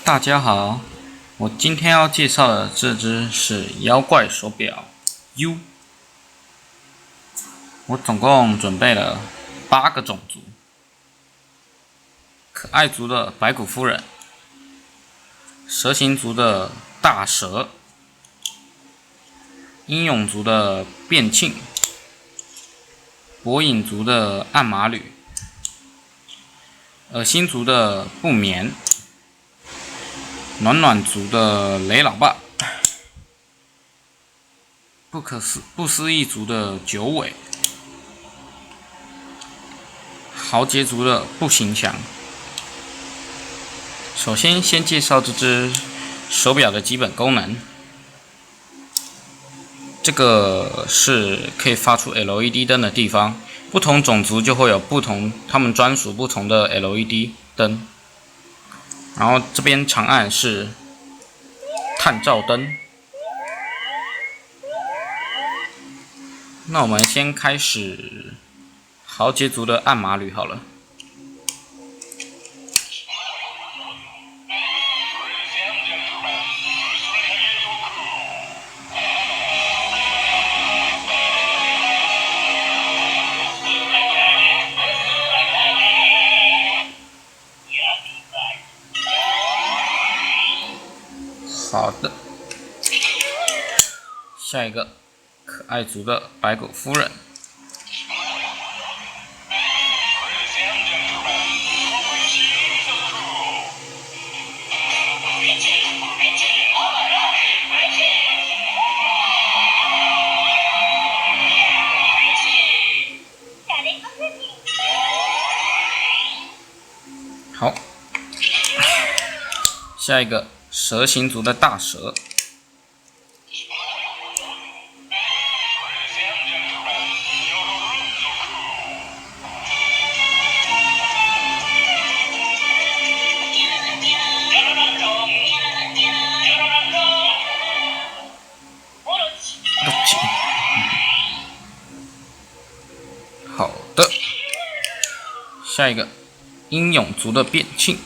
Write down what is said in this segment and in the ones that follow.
大家好，我今天要介绍的这只是妖怪手表 U。我总共准备了8个种族：可爱族的白骨夫人，蛇形族的大蛇，英勇族的变庆，火影族的暗马吕，恶心族的不眠，暖暖族的雷老爸，不思议族的九尾，豪杰族的步行强。首先介绍这只手表的基本功能。这个是可以发出 LED 灯的地方，不同种族就会有他们专属不同的 LED 灯。然后这边长按是探照灯。那我们先开始豪杰族的暗马吕好了。好的，下一个可爱族的白骨夫人。好，下一个蛇形族的大蛇。好的，下一个英勇族的变庆。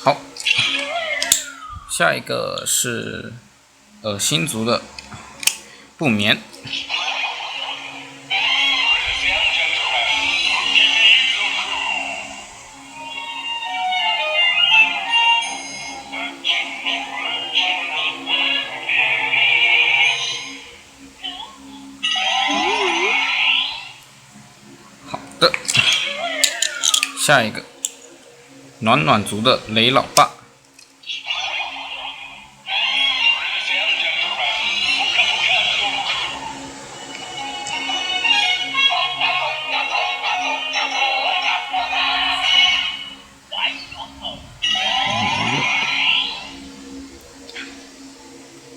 好，下一个是恶心族的不眠。好的，下一个暖暖族的雷老爸。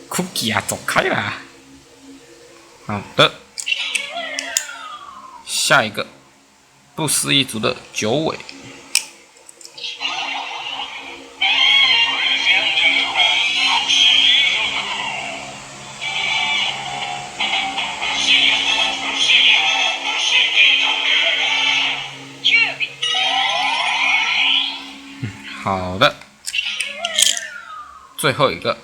Cookie 啊，走开啦！好的，下一个不思议族的九尾。好的，最后一个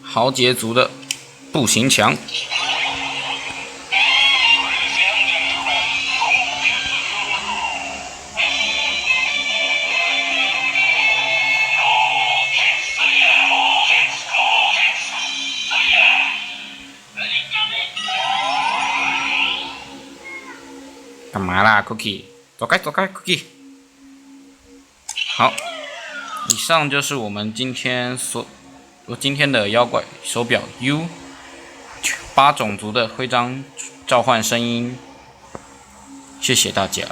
豪杰族的步行强。干嘛啦 ，Cookie？ 走开走开 ，Cookie。好，以上就是我们今天的妖怪手表 U 8种族的徽章召唤声音，谢谢大家。